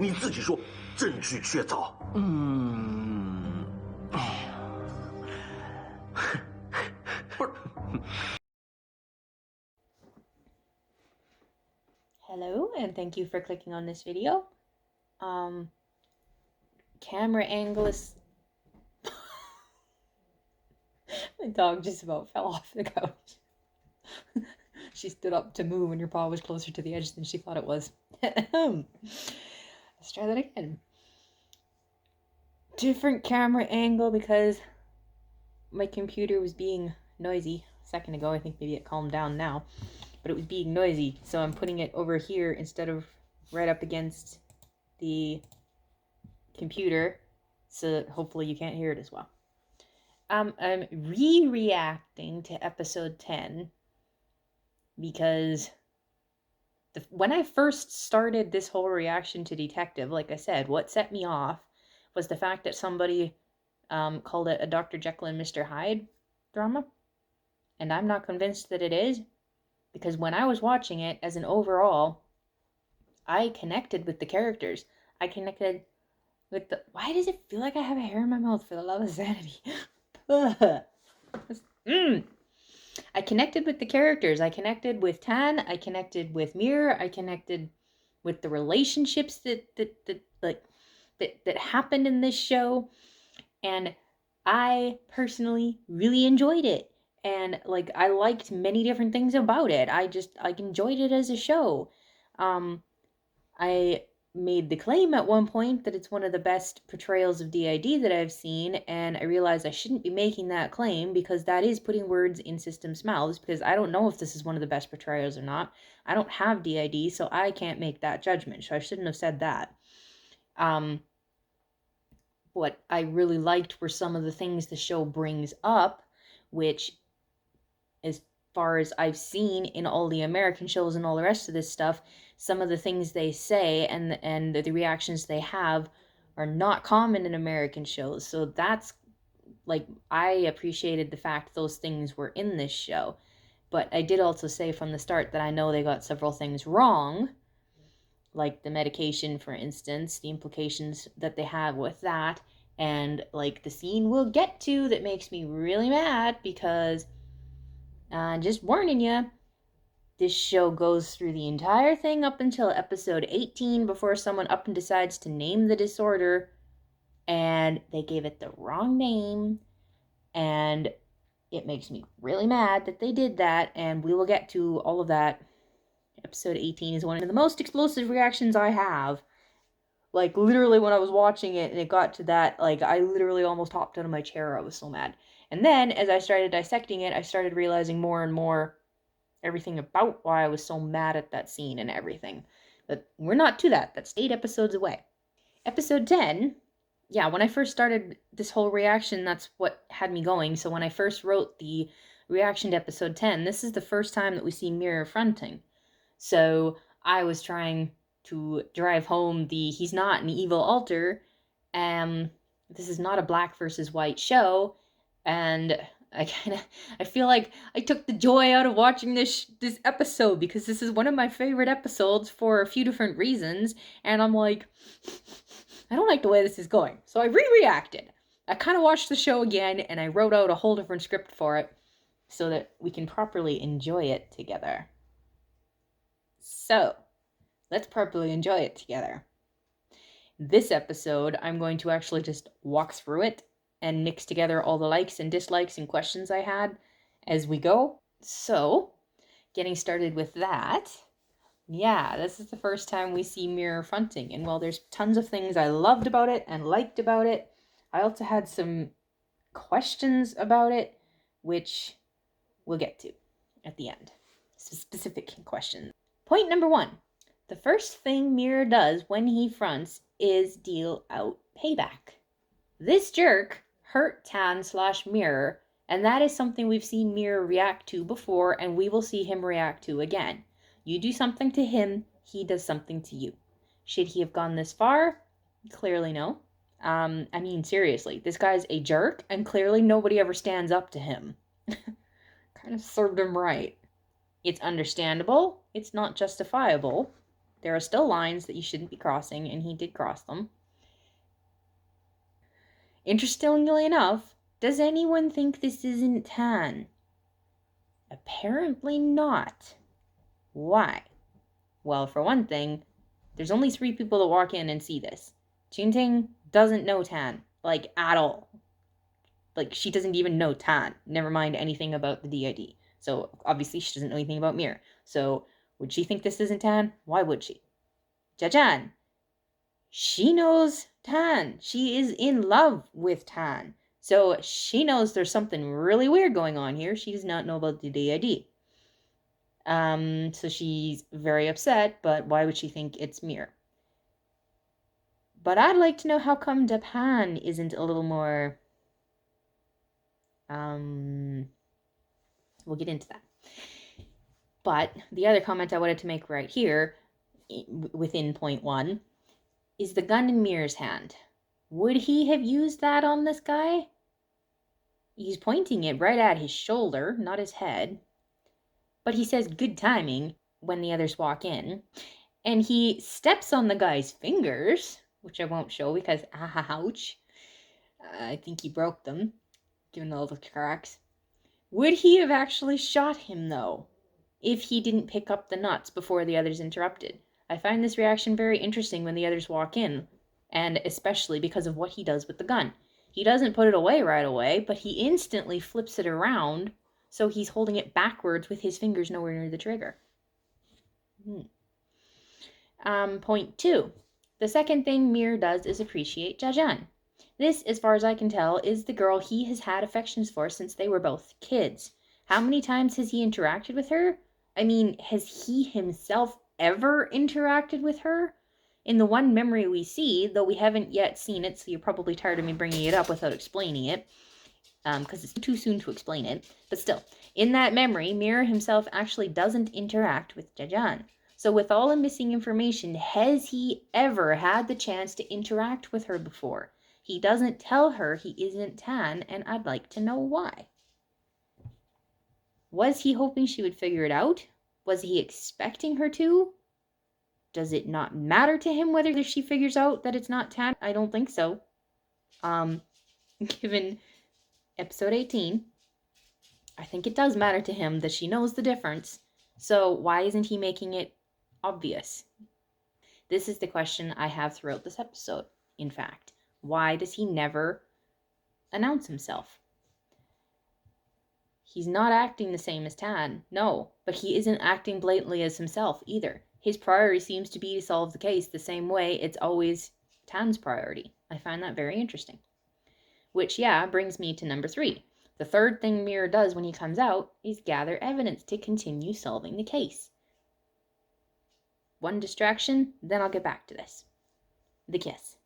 你自己说，证据确凿。不是。Hello, and thank you for clicking on this video. Camera angle is... My dog just about fell off the couch. She stood up to move and your paw was closer to the edge than she thought it was. Let's try that again. Different camera angle because my computer was being noisy a second ago. I think maybe it calmed down now, but it was being noisy, so I'm putting it over here instead of right up against the computer, so that hopefully you can't hear it as well. I'm re-reacting to episode 10 because when I first started this whole reaction to Detective, like I said, what set me off was the fact that somebody called it a Dr. Jekyll and Mr. Hyde drama, and I'm not convinced that it is, because when I was watching it as an overall, I connected with the characters. I connected with the... Why does it feel like I have a hair in my mouth, for the love of sanity? I connected with the characters. I connected with Tan. I connected with Mir. I connected with the relationships that happened in this show, and I personally really enjoyed it. And like, I liked many different things about it. I enjoyed it as a show. I made the claim at one point that it's one of the best portrayals of DID that I've seen, and I realized I shouldn't be making that claim because that is putting words in System's mouths, because I don't know if this is one of the best portrayals or not. I don't have DID, so I can't make that judgment, so I shouldn't have said that. What I really liked were some of the things the show brings up, which, as far as I've seen in all the American shows and all the rest of this stuff, some of the things they say and the reactions they have are not common in American shows. So that's, like, I appreciated the fact those things were in this show. But I did also say from the start that I know they got several things wrong, like the medication, for instance, the implications that they have with that, and like the scene we'll get to that makes me really mad because, just warning you, this show goes through the entire thing up until episode 18 before someone up and decides to name the disorder, and they gave it the wrong name, and it makes me really mad that they did that, and we will get to all of that. Episode 18 is one of the most explosive reactions I have. Like, literally, when I was watching it and it got to that, like, I literally almost hopped out of my chair. I was so mad. And then, as I started dissecting it, I started realizing more and more everything about why I was so mad at that scene and everything. But we're not to that. That's 8 episodes away. Episode 10, yeah, when I first started this whole reaction, that's what had me going. So when I first wrote the reaction to episode 10, this is the first time that we see Mirror fronting. So I was trying to drive home the he's not an evil alter. This is not a black versus white show, and I feel like I took the joy out of watching this episode, because this is one of my favorite episodes for a few different reasons, and I'm like, I don't like the way this is going. So I re-reacted. I kind of watched the show again, and I wrote out a whole different script for it so that we can properly enjoy it together. So, let's properly enjoy it together. This episode, I'm going to actually just walk through it and mix together all the likes and dislikes and questions I had as we go. So, getting started with that, yeah, this is the first time we see Mirror fronting, and while there's tons of things I loved about it and liked about it, I also had some questions about it, which we'll get to at the end. Specific questions. Point number 1. The first thing Mirror does when he fronts is deal out payback. This jerk hurt Tan/Mirror, and that is something we've seen Mirror react to before, and we will see him react to again. You do something to him, he does something to you. Should he have gone this far? Clearly no. I mean, seriously, this guy's a jerk, and clearly nobody ever stands up to him. Kind of served him right. It's understandable. It's not justifiable. There are still lines that you shouldn't be crossing, and he did cross them. Interestingly enough, does anyone think this isn't Tan? Apparently not. Why? Well, for one thing, there's only 3 people that walk in and see this. Qingting doesn't know Tan, like, at all. Like, she doesn't even know Tan, never mind anything about the DID. So, obviously, she doesn't know anything about Mir. So, would she think this isn't Tan? Why would she? Jajan, she knows Tan. She is in love with Tan. So she knows there's something really weird going on here. She does not know about the DID. So she's very upset, but why would she think it's Mir? But I'd like to know how come Japan isn't a little more... we'll get into that. But the other comment I wanted to make right here, within point 1, is the gun in Mir's hand. Would he have used that on this guy? He's pointing it right at his shoulder, not his head. But he says good timing when the others walk in. And he steps on the guy's fingers, which I won't show because ouch. I think he broke them, given all the cracks. Would he have actually shot him, though, if he didn't pick up the nuts before the others interrupted? I find this reaction very interesting when the others walk in, and especially because of what he does with the gun. He doesn't put it away right away, but he instantly flips it around, so he's holding it backwards with his fingers nowhere near the trigger. Point 2. The second thing Mir does is appreciate Jajan. This, as far as I can tell, is the girl he has had affections for since they were both kids. How many times has he interacted with her? I mean, has he himself ever interacted with her? In the one memory we see, though we haven't yet seen it, so you're probably tired of me bringing it up without explaining it, because it's too soon to explain it, but still, in that memory, Mir himself actually doesn't interact with Jajan. So with all the missing information, has he ever had the chance to interact with her before? He doesn't tell her he isn't Tan, and I'd like to know why. Was he hoping she would figure it out? Was he expecting her to? Does it not matter to him whether she figures out that it's not Tan? I don't think so. Given episode 18, I think it does matter to him that she knows the difference. So why isn't he making it obvious? This is the question I have throughout this episode, in fact. Why does he never announce himself? He's not acting the same as Tan, no, but he isn't acting blatantly as himself either. His priority seems to be to solve the case the same way it's always Tan's priority. I find that very interesting. Which, brings me to number 3. The third thing Mir does when he comes out is gather evidence to continue solving the case. One distraction, then I'll get back to this. The kiss.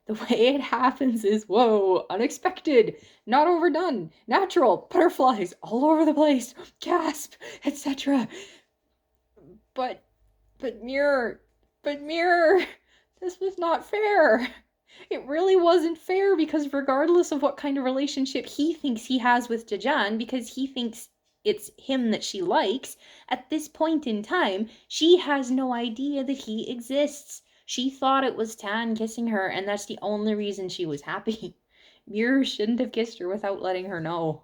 The way it happens is, whoa, unexpected, not overdone, natural, butterflies all over the place, gasp, etc. But Mir, this was not fair. It really wasn't fair because regardless of what kind of relationship he thinks he has with Jajan, because he thinks it's him that she likes, at this point in time, she has no idea that he exists. She thought it was Tan kissing her, and that's the only reason she was happy. Mir shouldn't have kissed her without letting her know.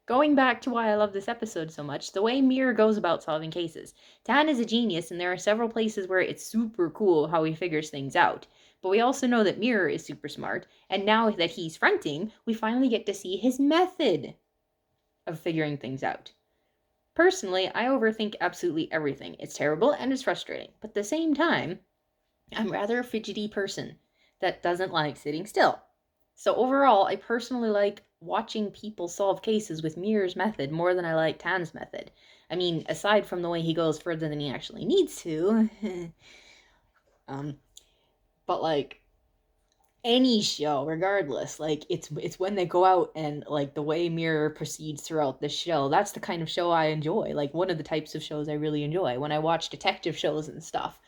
Going back to why I love this episode so much, the way Mir goes about solving cases. Tan is a genius, and there are several places where it's super cool how he figures things out. But we also know that Mir is super smart, and now that he's fronting, we finally get to see his method of figuring things out. Personally, I overthink absolutely everything. It's terrible and it's frustrating. But at the same time, I'm rather a fidgety person that doesn't like sitting still. So overall, I personally like watching people solve cases with Mir's method more than I like Tan's method. I mean, aside from the way he goes further than he actually needs to. But like, any show, regardless, like it's when they go out and like the way Mir proceeds throughout the show, that's the kind of show I enjoy. Like one of the types of shows I really enjoy when I watch detective shows and stuff.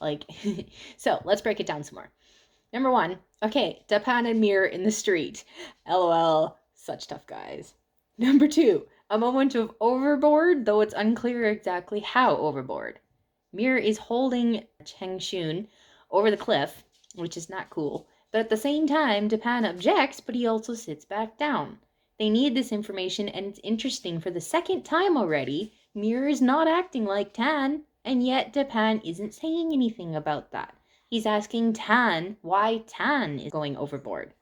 Like, so let's break it down some more. Number 1, okay, Japan and Mir in the street. LOL, such tough guys. Number 2, A moment of overboard, though it's unclear exactly how overboard. Mir is holding Cheng Shun over the cliff, which is not cool, but at the same time, Japan objects, but he also sits back down. They need this information, and it's interesting for the second time already, Mir is not acting like Tan, and yet Japan isn't saying anything about that. He's asking Tan why Tan is going overboard.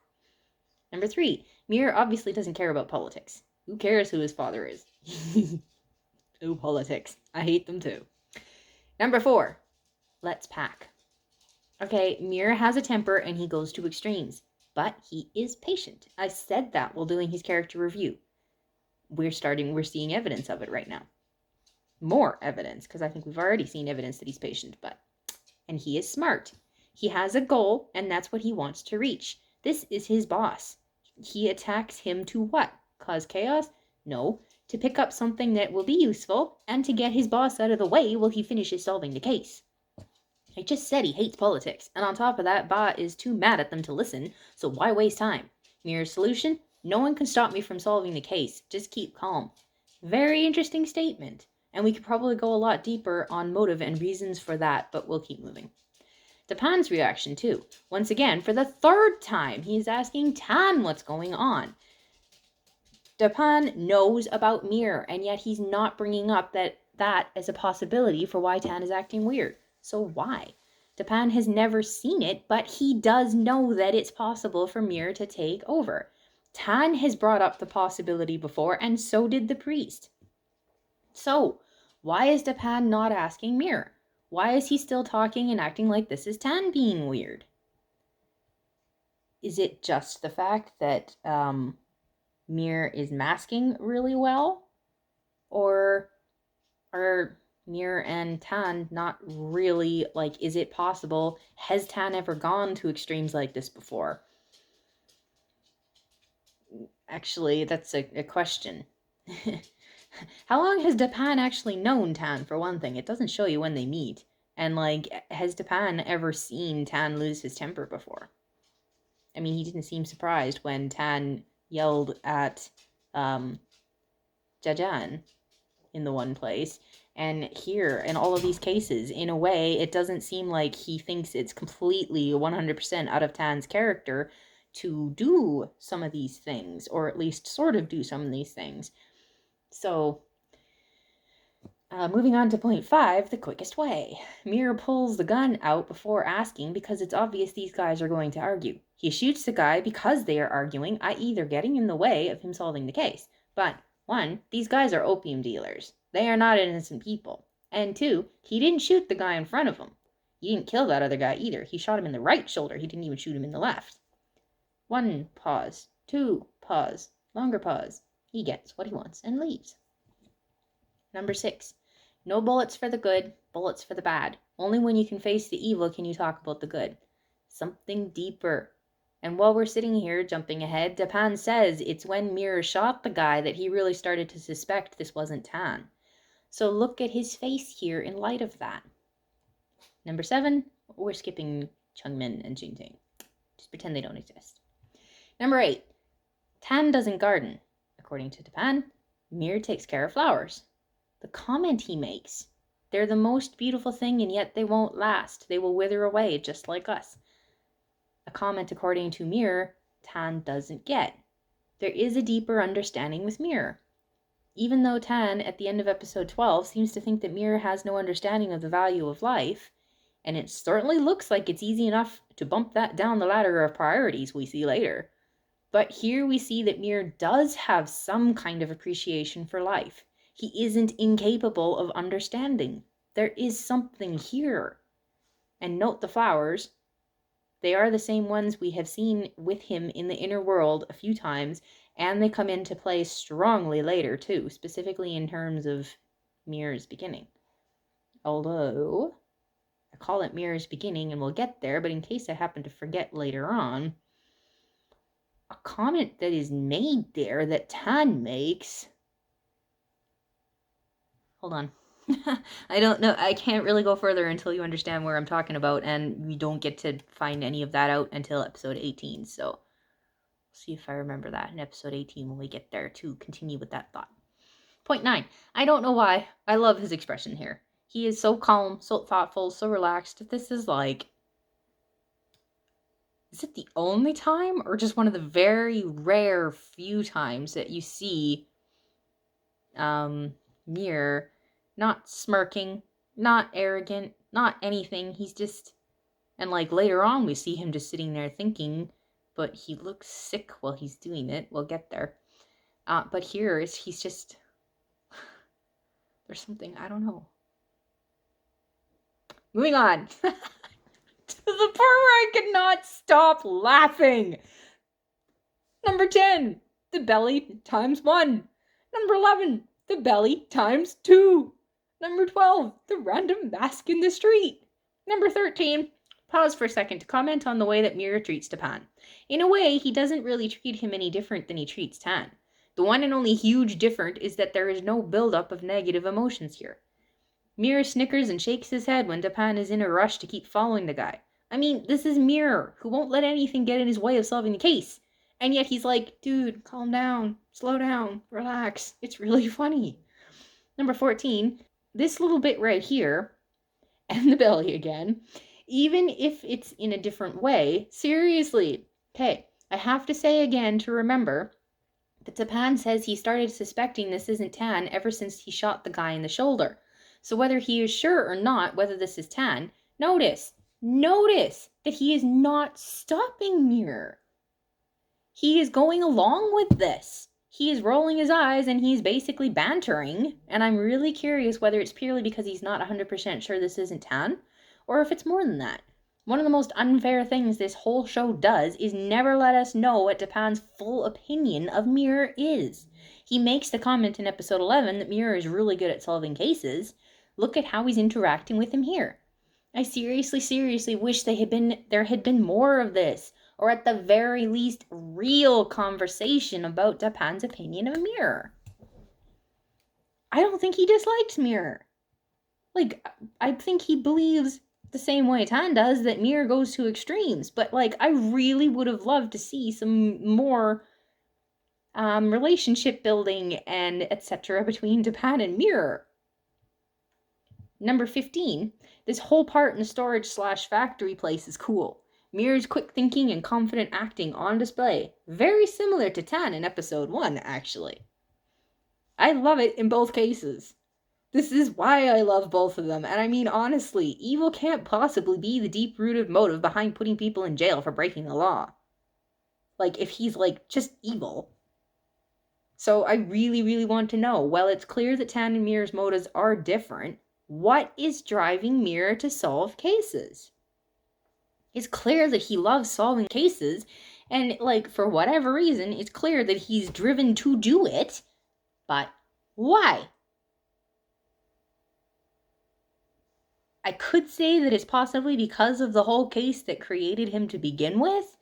Number 3, Mir obviously doesn't care about politics. Who cares who his father is? Oh, politics. I hate them too. Number 4, let's pack. Okay, Mir has a temper and he goes to extremes, but he is patient. I said that while doing his character review. We're seeing evidence of it right now. More evidence, because I think we've already seen evidence that he's patient, and he is smart. He has a goal, and that's what he wants to reach. This is his boss. He attacks him to what? Cause chaos? No, to pick up something that will be useful, and to get his boss out of the way while he finishes solving the case. I just said he hates politics, and on top of that, Ba is too mad at them to listen, so why waste time? Mirror's solution? No one can stop me from solving the case. Just keep calm. Very interesting statement, and we could probably go a lot deeper on motive and reasons for that, but we'll keep moving. Japan's reaction too. Once again, for the third time, he is asking Tan what's going on. Japan knows about Mir, and yet he's not bringing up that as a possibility for why Tan is acting weird. So why? Japan has never seen it, but he does know that it's possible for Mir to take over. Tan has brought up the possibility before, and so did the priest. So, why is Japan not asking Mir? Why is he still talking and acting like this is Tan being weird? Is it just the fact that Mir is masking really well? Or are Mir and Tan not really, is it possible? Has Tan ever gone to extremes like this before? Actually, that's a question. How long has Japan actually known Tan, for one thing? It doesn't show you when they meet. And, has Japan ever seen Tan lose his temper before? I mean, he didn't seem surprised when Tan yelled at Jajan in the one place. And here, in all of these cases, in a way, it doesn't seem like he thinks it's completely 100% out of Tan's character to do some of these things, or at least sort of do some of these things. So, moving on to point 5, the quickest way. Mir pulls the gun out before asking because it's obvious these guys are going to argue. He shoots the guy because they are arguing, i.e. they're getting in the way of him solving the case. But, 1, these guys are opium dealers. They are not innocent people. And 2, he didn't shoot the guy in front of him. He didn't kill that other guy either. He shot him in the right shoulder. He didn't even shoot him in the left. 1 pause. 2 pause. Longer pause. He gets what he wants and leaves. Number 6. No bullets for the good, bullets for the bad. Only when you can face the evil can you talk about the good. Something deeper. And while we're sitting here jumping ahead, Japan says it's when Mir shot the guy that he really started to suspect this wasn't Tan. So look at his face here in light of that. Number 7, we're skipping Chungmin and Jingting. Just pretend they don't exist. Number 8, Tan doesn't garden. According to Japan, Mir takes care of flowers. The comment he makes, they're the most beautiful thing and yet they won't last. They will wither away just like us. A comment according to Mir, Tan doesn't get. There is a deeper understanding with Mir. Even though Tan, at the end of episode 12, seems to think that Mir has no understanding of the value of life, and it certainly looks like it's easy enough to bump that down the ladder of priorities we see later. But here we see that Mir does have some kind of appreciation for life. He isn't incapable of understanding. There is something here. And note the flowers. They are the same ones we have seen with him in the inner world a few times, and they come into play strongly later too, specifically in terms of Mir's beginning. Although, I call it Mir's beginning and we'll get there, but in case I happen to forget later on, a comment that is made there that Tan makes. Hold on. I don't know. I can't really go further until you understand where I'm talking about, and we don't get to find any of that out until episode 18. So, see if I remember that in episode 18 when we get there to continue with that thought. Point 9. I don't know why. I love his expression here. He is so calm, so thoughtful, so relaxed. This is like... Is it the only time or just one of the very rare few times that you see Mir not smirking, not arrogant, not anything. He's just... And like later on we see him just sitting there thinking, but he looks sick while he's doing it. We'll get there. But here he's just... There's something, I don't know. Moving on. To the part where I could not stop laughing. Number 10, the belly times 1. Number 11, the belly times 2. Number 12, the random mask in the street. Number 13, pause for a second to comment on the way that Mir treats Tapan. In a way, he doesn't really treat him any different than he treats Tan. The one and only huge difference is that there is no buildup of negative emotions here. Mir snickers and shakes his head when Tapan is in a rush to keep following the guy. I mean, this is Mir, who won't let anything get in his way of solving the case. And yet he's like, dude, calm down, slow down, relax. It's really funny. Number 14, this little bit right here, and the belly again, even if it's in a different way, seriously. Okay, I have to say again to remember that Tapan says he started suspecting this isn't Tan ever since he shot the guy in the shoulder. So whether he is sure or not whether this is Tan, notice that he is not stopping Mir. He is going along with this. He is rolling his eyes and he's basically bantering. And I'm really curious whether it's purely because he's not 100% sure this isn't Tan, or if it's more than that. One of the most unfair things this whole show does is never let us know what Tapan's full opinion of Mir is. He makes the comment in episode 11 that Mir is really good at solving cases. Look at how he's interacting with him here. I seriously wish there had been more of this, or at the very least, real conversation about Tapan's opinion of Mir. I don't think he dislikes Mir. Like, I think he believes the same way Tan does that Mir goes to extremes, but like, I really would have loved to see some more relationship building and etc. between Tapan and Mir. Number 15, this whole part in the storage/factory place is cool. Mir's quick thinking and confident acting on display. Very similar to Tan in episode 1, actually. I love it in both cases. This is why I love both of them, and I mean honestly, evil can't possibly be the deep-rooted motive behind putting people in jail for breaking the law. Like, if he's, like, just evil. So I really want to know, while it's clear that Tan and Mir's motives are different, what is driving Mir to solve cases? It's clear that he loves solving cases, and, like, for whatever reason, it's clear that he's driven to do it, but why? I could say that it's possibly because of the whole case that created him to begin with,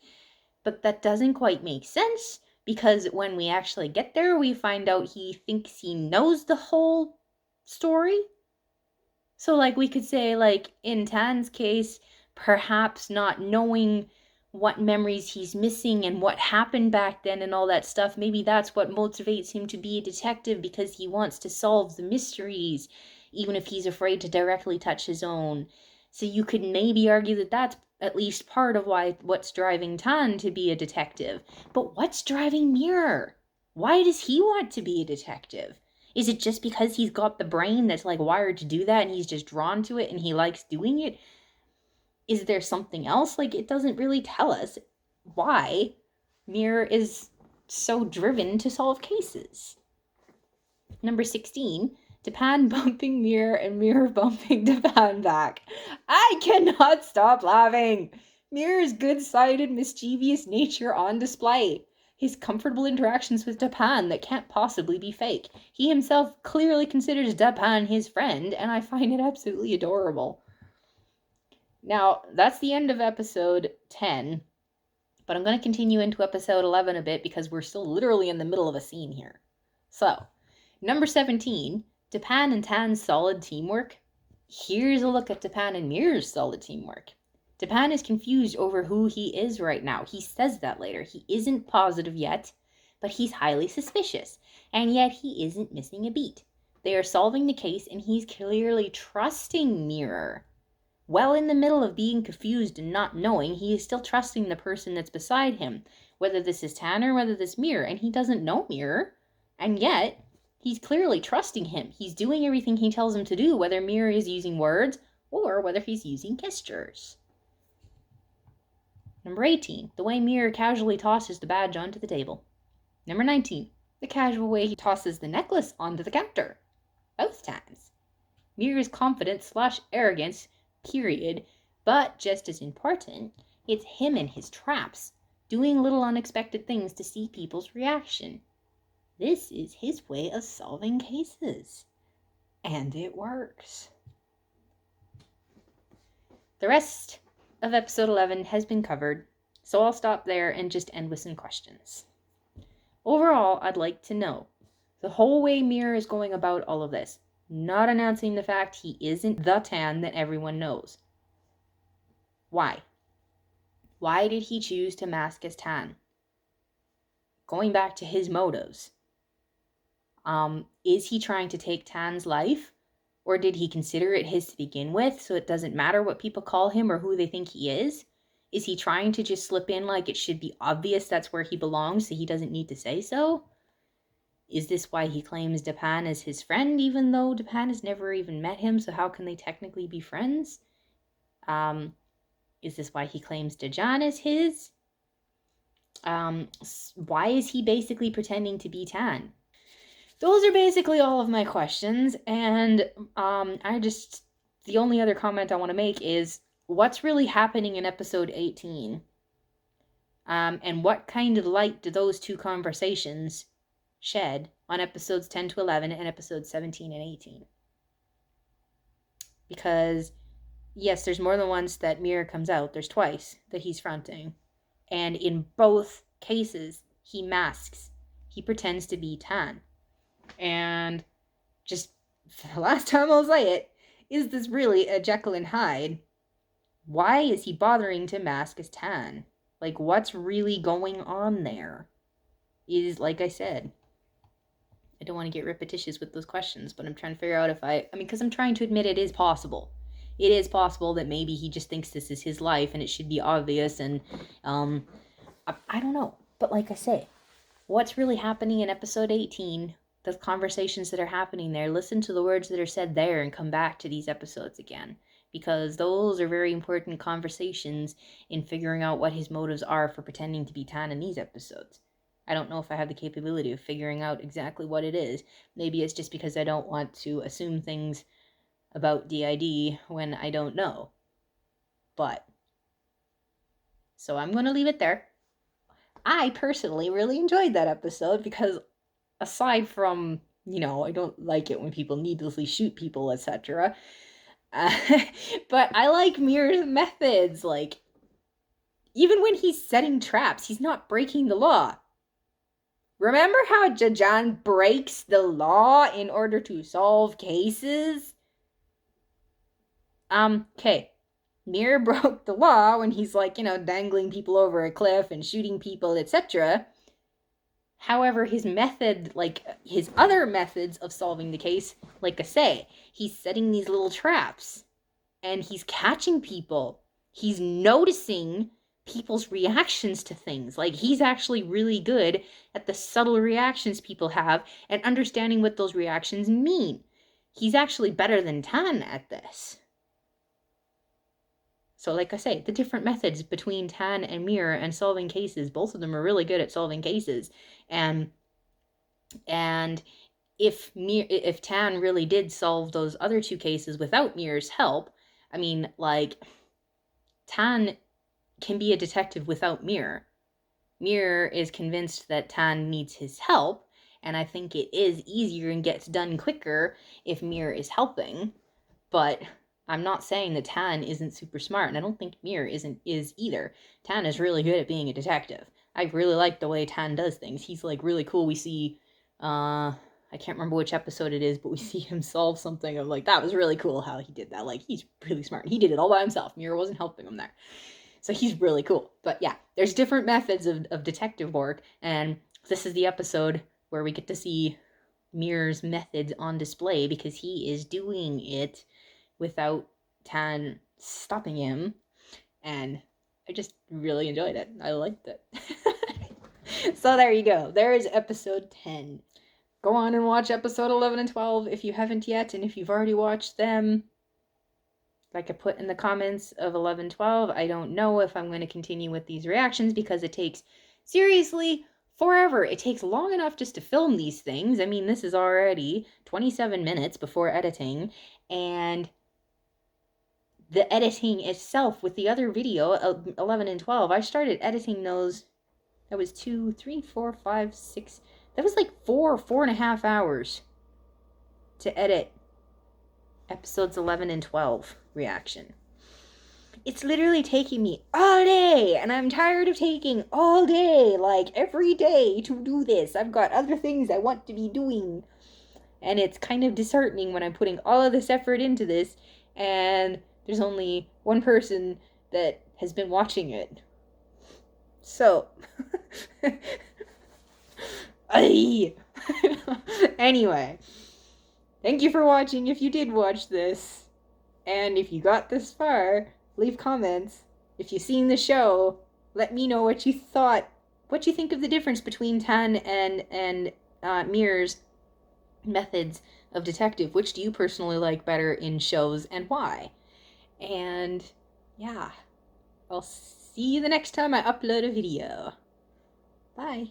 but that doesn't quite make sense, because when we actually get there, we find out he thinks he knows the whole story. So, like, we could say, like, in Tan's case, perhaps not knowing what memories he's missing and what happened back then and all that stuff, maybe that's what motivates him to be a detective, because he wants to solve the mysteries, even if he's afraid to directly touch his own. So you could maybe argue that that's at least part of what's driving Tan to be a detective. But what's driving Mir? Why does he want to be a detective? Is it just because he's got the brain that's, like, wired to do that and he's just drawn to it and he likes doing it? Is there something else? Like, it doesn't really tell us why Mir is so driven to solve cases. Number 16, Tapan bumping Mir and Mir bumping Tapan back. I cannot stop laughing. Mir's good-sided, mischievous nature on display. His comfortable interactions with Tapan that can't possibly be fake. He himself clearly considers Tapan his friend, and I find it absolutely adorable. Now, that's the end of episode 10, but I'm going to continue into episode 11 a bit because we're still literally in the middle of a scene here. So, number 17, Tapan and Tan's solid teamwork. Here's a look at Tapan and Mir's solid teamwork. Tapan is confused over who he is right now. He says that later. He isn't positive yet, but he's highly suspicious, and yet he isn't missing a beat. They are solving the case, and he's clearly trusting Mirror. Well, in the middle of being confused and not knowing, he is still trusting the person that's beside him, whether this is Tan or whether this Mirror, and he doesn't know Mirror, and yet he's clearly trusting him. He's doing everything he tells him to do, whether Mirror is using words or whether he's using gestures. Number 18, the way Mirror casually tosses the badge onto the table. Number 19, the casual way he tosses the necklace onto the counter. Both times. Mirror's confidence / arrogance, period, but just as important, it's him and his traps, doing little unexpected things to see people's reaction. This is his way of solving cases. And it works. The rest of episode 11 has been covered, so I'll stop there and just end with some questions. Overall, I'd like to know the whole way Mirror is going about all of this, not announcing the fact he isn't the Tan that everyone knows. Why? Why did he choose to mask as Tan? Going back to his motives. Is he trying to take Tan's life? Or did he consider it his to begin with, so it doesn't matter what people call him or who they think he is? Is he trying to just slip in like it should be obvious that's where he belongs, so he doesn't need to say so? Is this why he claims Dapan as his friend, even though Dapan has never even met him, so how can they technically be friends? Is this why he claims Dajan as his? Why is he basically pretending to be Tan? Those are basically all of my questions, and the only other comment I want to make is, what's really happening in episode 18? And what kind of light do those two conversations shed on episodes 10 to 11 and episodes 17 and 18? Because, yes, there's more than once that Mirror comes out. There's twice that he's fronting. And in both cases, he masks. He pretends to be Tan. And just for the last time I'll say it, is this really a Jekyll and Hyde? Why is he bothering to mask as Tan? Like, what's really going on there? Is, like I said, I don't want to get repetitious with those questions, but I'm trying to figure out because I'm trying to admit it is possible. It is possible that maybe he just thinks this is his life and it should be obvious, and I don't know. But like I say, what's really happening in episode 18, the conversations that are happening there, listen to the words that are said there and come back to these episodes again. Because those are very important conversations in figuring out what his motives are for pretending to be Tan in these episodes. I don't know if I have the capability of figuring out exactly what it is. Maybe it's just because I don't want to assume things about DID when I don't know. But, so I'm going to leave it there. I personally really enjoyed that episode because aside from, I don't like it when people needlessly shoot people, etc., but I like Mirror's methods. Like, even when he's setting traps, he's not breaking the law. Remember how Dajan breaks the law in order to solve cases? Okay. Mirror broke the law when he's dangling people over a cliff and shooting people, etc. However, his method, his other methods of solving the case, like I say, he's setting these little traps and he's catching people. He's noticing people's reactions to things. Like, he's actually really good at the subtle reactions people have and understanding what those reactions mean. He's actually better than Tan at this. So like I say, the different methods between Tan and Mirror and solving cases, both of them are really good at solving cases. And if Tan really did solve those other two cases without Mirror's help, Tan can be a detective without Mirror. Mirror is convinced that Tan needs his help, and I think it is easier and gets done quicker if Mirror is helping. But I'm not saying that Tan isn't super smart, and I don't think Mirror is either. Tan is really good at being a detective. I really like the way Tan does things. He's really cool. We see, I can't remember which episode it is, but we see him solve something. I'm that was really cool how he did that. He's really smart. He did it all by himself. Mirror wasn't helping him there. So he's really cool. But yeah, there's different methods of detective work, and this is the episode where we get to see Mir's methods on display because he is doing it without Tan stopping him, and I just really enjoyed it. I liked it. So there you go. There is episode 10. Go on and watch episode 11 and 12 if you haven't yet, and if you've already watched them, like I put in the comments of 11, 12, I don't know if I'm going to continue with these reactions because it takes, seriously, forever. It takes long enough just to film these things. I mean, this is already 27 minutes before editing, and the editing itself with the other video, 11 and 12, I started editing those, that was 2, 3, 4, 5, 6, that was like 4.5 hours to edit episodes 11 and 12 reaction. It's literally taking me all day, and I'm tired of taking all day, like every day, to do this. I've got other things I want to be doing, and it's kind of disheartening when I'm putting all of this effort into this, and there's only one person that has been watching it. So, anyway, thank you for watching if you did watch this. And if you got this far, leave comments. If you've seen the show, let me know what you thought. What you think of the difference between Tan and Mir's methods of detective. Which do you personally like better in shows and why? And yeah, I'll see you the next time I upload a video. Bye.